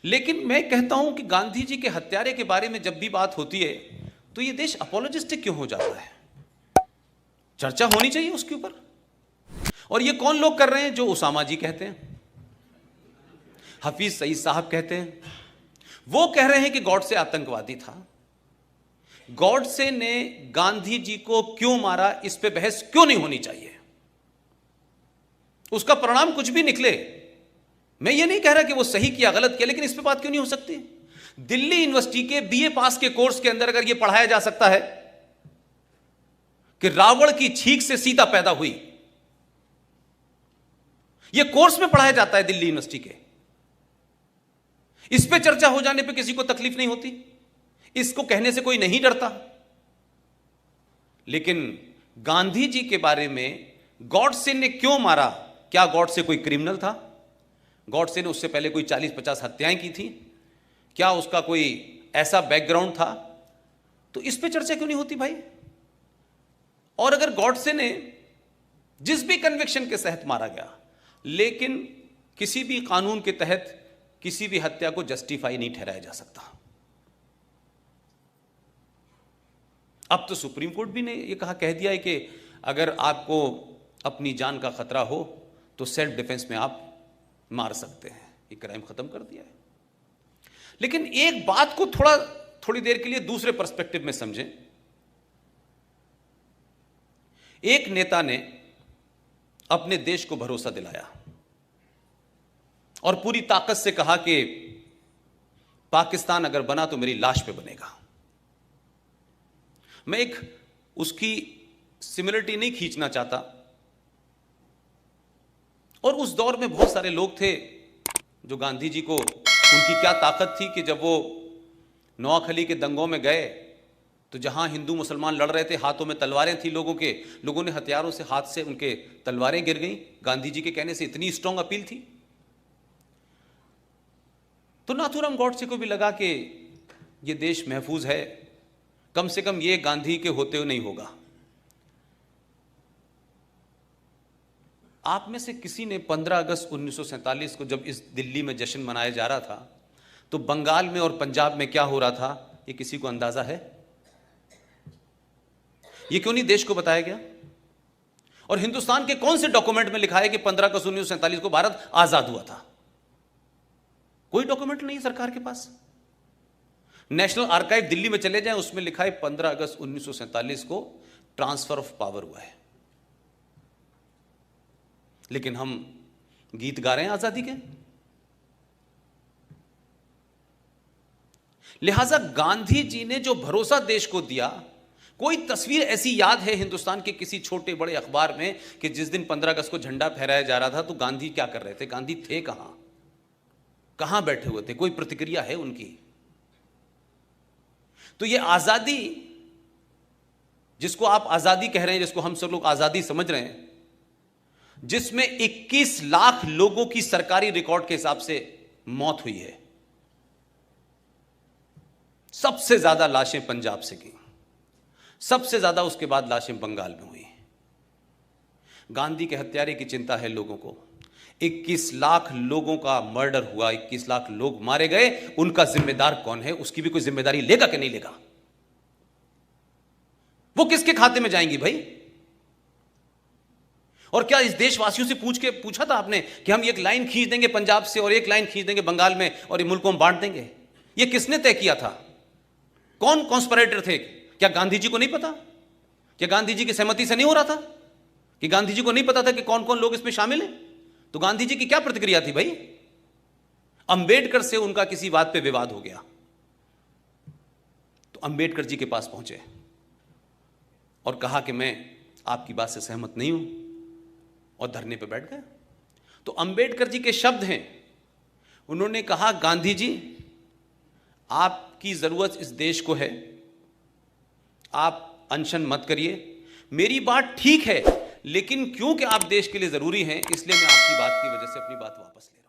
लेकिन मैं कहता हूं कि गांधी जी के हत्यारे के बारे में जब भी बात होती है तो ये देश अपोलोजिस्टिक क्यों हो जाता है? चर्चा होनी चाहिए उसके ऊपर। और ये कौन लोग कर रहे हैं? जो उसामा जी कहते हैं, हफीज सईद साहब कहते हैं, वो कह रहे हैं कि गॉडसे आतंकवादी था। गॉडसे ने गांधी जी को क्यों मारा, इस पे बहस क्यों नहीं होनी चाहिए? उसका परिणाम कुछ भी निकले, मैं ये नहीं कह रहा कि वो सही किया गलत किया, लेकिन इस पे बात क्यों नहीं हो सकती? दिल्ली यूनिवर्सिटी के बीए पास के कोर्स के अंदर अगर यह पढ़ाया जा सकता है कि रावण की छींक से सीता पैदा हुई, यह कोर्स में पढ़ाया जाता है दिल्ली यूनिवर्सिटी के, इस पे चर्चा हो जाने पे किसी को तकलीफ नहीं होती, इसको कहने से कोई नहीं डरता। लेकिन गांधी जी के बारे में गॉडसे ने क्यों मारा, क्या गॉडसे कोई क्रिमिनल था? गॉडसे ने उससे पहले कोई 40-50 हत्याएं की थी? क्या उसका कोई ऐसा बैकग्राउंड था? तो इस पे चर्चा क्यों नहीं होती भाई? और अगर गॉडसे ने जिस भी कन्विक्शन के तहत मारा गया, लेकिन किसी भी कानून के तहत किसी भी हत्या को जस्टिफाई नहीं ठहराया जा सकता। अब तो सुप्रीम कोर्ट भी ने यह कह दिया है कि अगर आपको अपनी जान का खतरा हो तो सेल्फ डिफेंस में आप मार सकते हैं, ये क्राइम खत्म कर दिया है। लेकिन एक बात को थोड़ी देर के लिए दूसरे पर्सपेक्टिव में समझें। एक नेता ने अपने देश को भरोसा दिलाया और पूरी ताकत से कहा कि पाकिस्तान अगर बना तो मेरी लाश पे बनेगा। मैं एक उसकी सिमिलरिटी नहीं खींचना चाहता, और उस दौर में बहुत सारे लोग थे जो गांधी जी को, उनकी क्या ताकत थी कि जब वो नोआखली के दंगों में गए तो जहां हिंदू मुसलमान लड़ रहे थे, हाथों में तलवारें थी लोगों ने हथियारों से हाथ से उनके तलवारें गिर गईं। गांधी जी के कहने से इतनी स्ट्रांग अपील थी। तो नाथूराम गॉडसे को भी लगा कि ये देश महफूज है, कम से कम ये गांधी के होते हुए नहीं होगा। आप में से किसी ने 15 अगस्त 1947 को जब इस दिल्ली में जश्न मनाया जा रहा था तो बंगाल में और पंजाब में क्या हो रहा था, ये किसी को अंदाजा है? ये क्यों नहीं देश को बताया गया? और हिंदुस्तान के कौन से डॉक्यूमेंट में लिखा है कि 15 अगस्त 1947 को भारत आजाद हुआ था? कोई डॉक्यूमेंट नहीं है सरकार के पास। नेशनल आर्काइव दिल्ली में चले जाएं, उसमें लिखा है 15 अगस्त 1947 को ट्रांसफर ऑफ पावर हुआ है। लेकिन हम गीत गा रहे हैं आजादी के। लिहाजा गांधी जी ने जो भरोसा देश को दिया, कोई तस्वीर ऐसी याद है हिंदुस्तान के किसी छोटे बड़े अखबार में कि जिस दिन 15 अगस्त को झंडा फहराया जा रहा था तो गांधी क्या कर रहे थे? गांधी थे कहां बैठे हुए थे? कोई प्रतिक्रिया है उनकी? तो ये आजादी, जिसको आप आजादी कह रहे हैं, जिसको हम सब लोग आजादी समझ रहे हैं, जिसमें 21 लाख लोगों की सरकारी रिकॉर्ड के हिसाब से मौत हुई है, सबसे ज्यादा लाशें पंजाब से की, सबसे ज्यादा उसके बाद लाशें बंगाल में हुई। गांधी के हत्यारे की चिंता है लोगों को। 21 लाख लोगों का मर्डर हुआ, 21 लाख लोग मारे गए, उनका जिम्मेदार कौन है? उसकी भी कोई जिम्मेदारी लेगा कि नहीं लेगा? वो किसके खाते में जाएंगी भाई? और क्या इस देशवासियों से पूछा था आपने कि हम एक लाइन खींच देंगे पंजाब से और एक लाइन खींच देंगे बंगाल में और ये मुल्क को हम बांट देंगे? ये किसने तय किया था? कौन कॉन्स्पिरेटर थे? क्या गांधी जी को नहीं पता? क्या गांधी जी की सहमति से नहीं हो रहा था? कि गांधी जी को नहीं पता था कि कौन कौन लोग इसमें शामिल हैं? तो गांधी जी की क्या प्रतिक्रिया थी भाई? अंबेडकर से उनका किसी बात पे विवाद हो गया तो अंबेडकर जी के पास पहुंचे और कहा कि मैं आपकी बात से सहमत नहीं हूं, और धरने पे बैठ गए। तो अंबेडकर जी के शब्द हैं, उन्होंने कहा, गांधी जी आपकी जरूरत इस देश को है, आप अनशन मत करिए, मेरी बात ठीक है, लेकिन क्योंकि आप देश के लिए जरूरी हैं, इसलिए मैं आपकी बात की वजह से अपनी बात वापस ले रहा हूं।